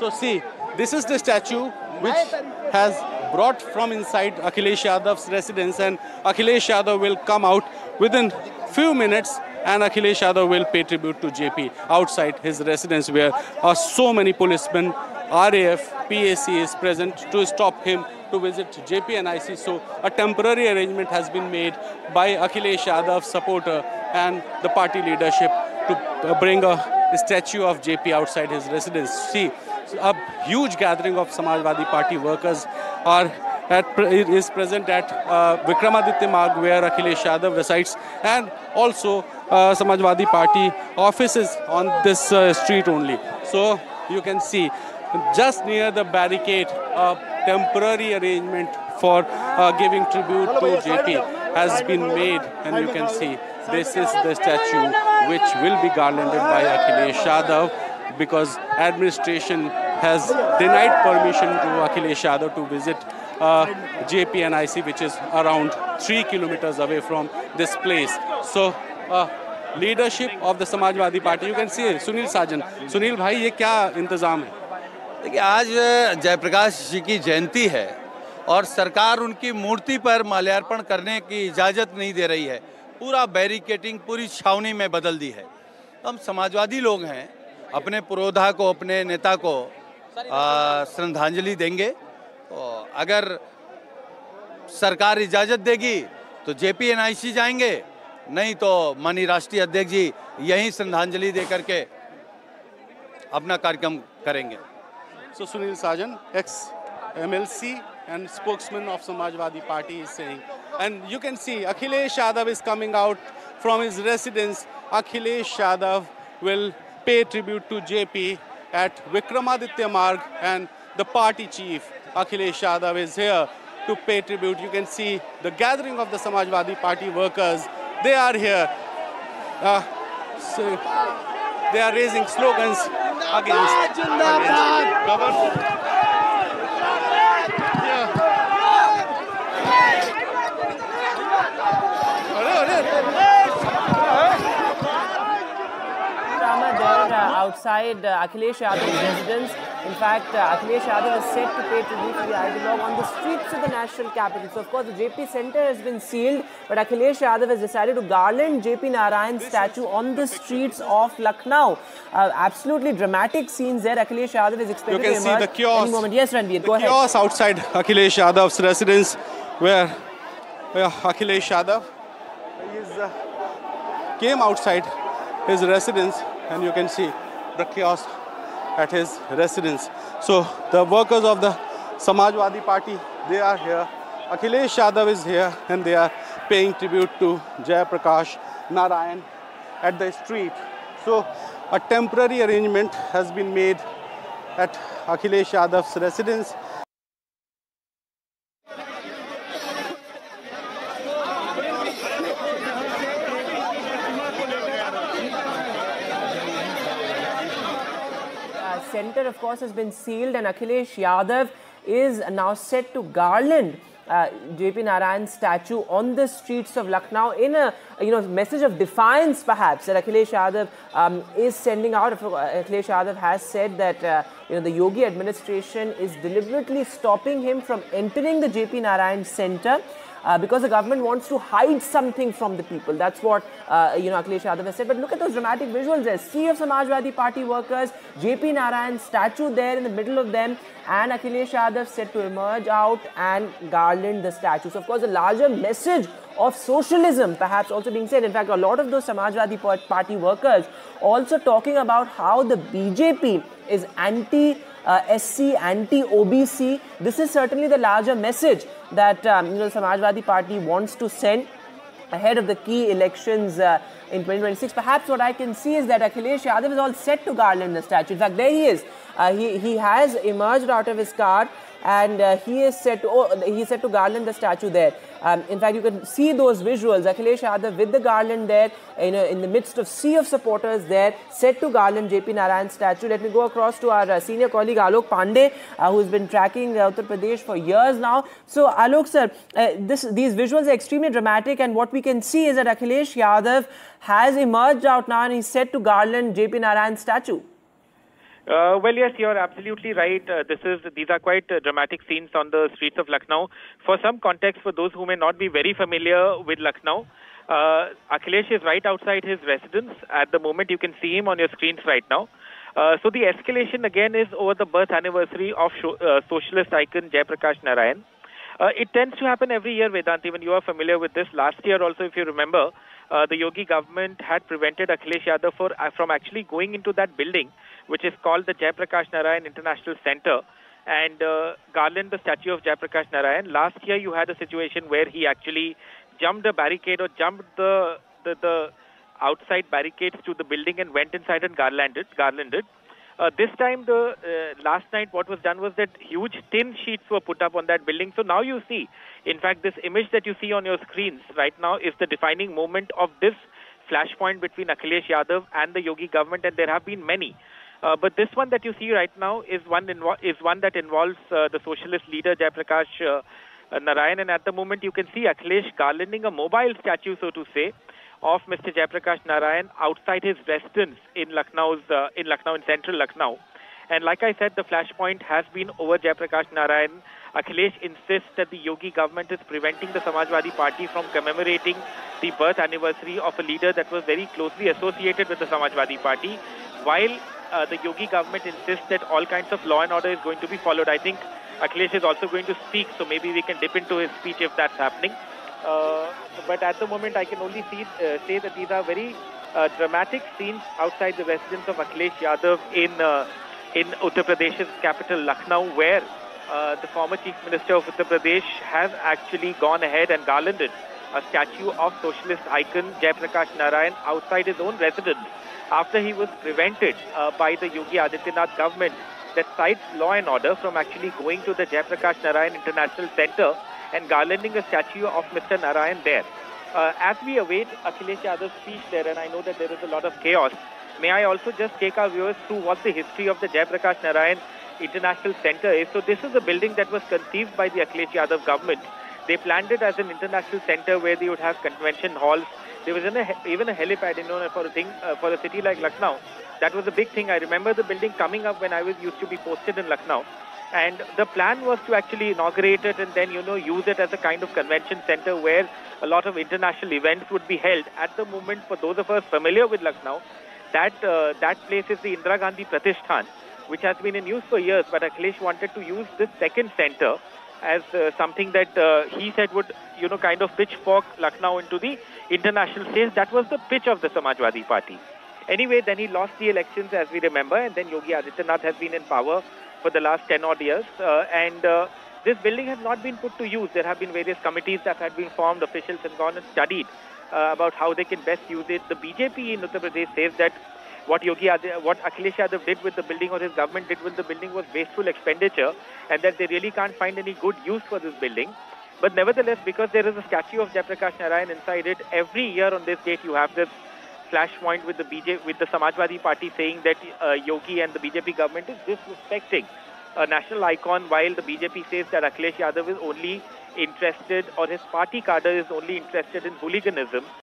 So see, this is the statue which has brought from inside Akhilesh Yadav's residence, and Akhilesh Yadav will come out within few minutes, and Akhilesh Yadav will pay tribute to JP outside his residence, where so many policemen, RAF, PAC is present to stop him to visit JP and IC. So a temporary arrangement has been made by Akhilesh Yadav's supporter and the party leadership to bring a statue of JP outside his residence. See, a huge gathering of Samajwadi Party workers is present at Vikramaditya Marg, where Akhilesh Yadav resides, and also Samajwadi Party offices on this street only. So you can see just near the barricade, a temporary arrangement for giving tribute to JP has been made, and you can see this is the statue which will be garlanded by Akhilesh Yadav, because administration has denied permission to Akhilesh Yadav to visit JP and IC, which is around 3 kilometers away from this place. So leadership of the Samajwadi Party, you can see Sunil Sajan. Sunil bhai, ये क्या इंतजाम है? देखिए, आज जयप्रकाश जी की जयंती है और सरकार उनकी मूर्ति पर माल्यार्पण करने की इजाज़त नहीं दे रही है। पूरा बैरिकेटिंग पूरी छावनी में बदल दी है। हम समाजवादी लोग हैं, अपने पुरोधा को, अपने नेता को श्रद्धांजलि देंगे। तो अगर सरकार इजाज़त देगी तो JPNIC जाएंगे, नहीं तो माननीय राष्ट्रीय अध्यक्ष जी यहीं श्रद्धांजलि दे करके अपना कार्यक्रम करेंगे। So Sunil Sajan, ex-MLC and spokesman of Samajwadi Party, is saying. And you can see Akhilesh Yadav is coming out from his residence. Akhilesh Yadav will pay tribute to JP at Vikramaditya Marg, and the party chief Akhilesh Yadav is here to pay tribute. You can see the gathering of the Samajwadi Party workers. They are here. So they are raising slogans against government. Outside Akhilesh Yadav's residence. In fact, Akhilesh Yadav is set to pay tribute to the ideologue on the streets of the national capital. So, of course, the JP Centre has been sealed, but Akhilesh Yadav has decided to garland JP Narayan's statue on the streets of Lucknow. Absolutely dramatic scenes there. Akhilesh Yadav is expected to emerge. You can see the kiosk. Any moment. Yes, Ranveer, go ahead. The kiosk outside Akhilesh Yadav's residence, where Akhilesh Yadav came outside his residence, and you can see the kiosk at his residence. So the workers of the Samajwadi Party, they are here. Akhilesh Yadav is here, and they are paying tribute to Jayaprakash Narayan at the street. So a temporary arrangement has been made at Akhilesh Yadav's residence. Centre, of course, has been sealed, and Akhilesh Yadav is now set to garland JP Narayan's statue on the streets of Lucknow in a message of defiance, perhaps, that Akhilesh Yadav is sending out. Akhilesh Yadav has said that the Yogi administration is deliberately stopping him from entering the JP Narayan Centre because the government wants to hide something from the people. That's what Akhilesh Yadav has said. But look at those dramatic visuals there. Sea of Samajwadi Party workers, JP Narayan statue there in the middle of them, and Akhilesh Yadav said to emerge out and garland the statue. So of course, a larger message of socialism perhaps also being said. In fact, a lot of those Samajwadi Party workers also talking about how the BJP is anti-SC, anti-OBC. This is certainly the larger message that the Samajwadi Party wants to send ahead of the key elections in 2026. Perhaps what I can see is that Akhilesh Yadav is all set to garland the statue. In fact, there he is. He has emerged out of his car, and he is set to garland the statue there. In fact, you can see those visuals. Akhilesh Yadav with the garland there, in the midst of sea of supporters there, set to garland JP Narayan's statue. Let me go across to our senior colleague Alok Pandey, who's been tracking Uttar Pradesh for years now. So, Alok sir, these visuals are extremely dramatic, and what we can see is that Akhilesh Yadav has emerged out now, and he's set to garland JP Narayan's statue. Well, yes, you're absolutely right. These are quite dramatic scenes on the streets of Lucknow. For some context, for those who may not be very familiar with Lucknow, Akhilesh is right outside his residence. At the moment, you can see him on your screens right now. So the escalation again is over the birth anniversary of socialist icon Jayaprakash Narayan. It tends to happen every year, Vedant. Even you are familiar with this. Last year also, if you remember, the Yogi government had prevented Akhilesh Yadav from actually going into that building, which is called the Jayaprakash Narayan International Centre, and garland the statue of Jayaprakash Narayan. Last year, you had a situation where he actually jumped a barricade or jumped the outside barricades to the building and went inside and garlanded. This time, last night, what was done was that huge tin sheets were put up on that building. So now you see, in fact, this image that you see on your screens right now is the defining moment of this flashpoint between Akhilesh Yadav and the Yogi government, and there have been many. But this one that you see right now is one that involves the socialist leader Jayaprakash Narayan, and at the moment you can see Akhilesh garlanding a mobile statue, so to say, of Mr. Jayaprakash Narayan outside his residence in central Lucknow. And like I said, the flashpoint has been over Jayaprakash Narayan. Akhilesh insists that the Yogi government is preventing the Samajwadi Party from commemorating the birth anniversary of a leader that was very closely associated with the Samajwadi Party, while the Yogi government insists that all kinds of law and order is going to be followed. I think Akhilesh is also going to speak, so maybe we can dip into his speech if that's happening. But at the moment, I can only say that these are very dramatic scenes outside the residence of Akhilesh Yadav in Uttar Pradesh's capital, Lucknow, where the former Chief Minister of Uttar Pradesh has actually gone ahead and garlanded a statue of socialist icon Jayaprakash Narayan outside his own residence after he was prevented by the Yogi Adityanath government that cites law and order from actually going to the Jayaprakash Narayan International Centre and garlanding a statue of Mr. Narayan there. As we await Akhilesh Yadav's speech there, and I know that there is a lot of chaos, may I also just take our viewers through what the history of the Jayaprakash Narayan International Centre is. So this is a building that was conceived by the Akhilesh Yadav government. They planned it as an international centre where they would have convention halls. There was even a helipad, for a city like Lucknow. That was a big thing. I remember the building coming up when I used to be posted in Lucknow. And the plan was to actually inaugurate it and then, use it as a kind of convention center where a lot of international events would be held. At the moment, for those of us familiar with Lucknow, that place is the Indira Gandhi Pratishthan, which has been in use for years. But Akhilesh wanted to use this second center as something that he said would, kind of pitchfork Lucknow into the international stage. That was the pitch of the Samajwadi Party. Anyway, then he lost the elections, as we remember, and then Yogi Adityanath has been in power for the last 10 odd years, and this building has not been put to use. There have been various committees that have been formed. Officials have gone and studied about how they can best use it. The BJP in Uttar Pradesh says that what Akhilesh Yadav did with the building, or his government did with the building, was wasteful expenditure, and that they really can't find any good use for this building. But nevertheless, because there is a statue of Jayaprakash Narayan inside it, every year on this date you have this flashpoint with the Samajwadi Party saying that Yogi and the BJP government is disrespecting a national icon, while the BJP says that Akhilesh Yadav is only interested, or his party cadre is only interested in hooliganism.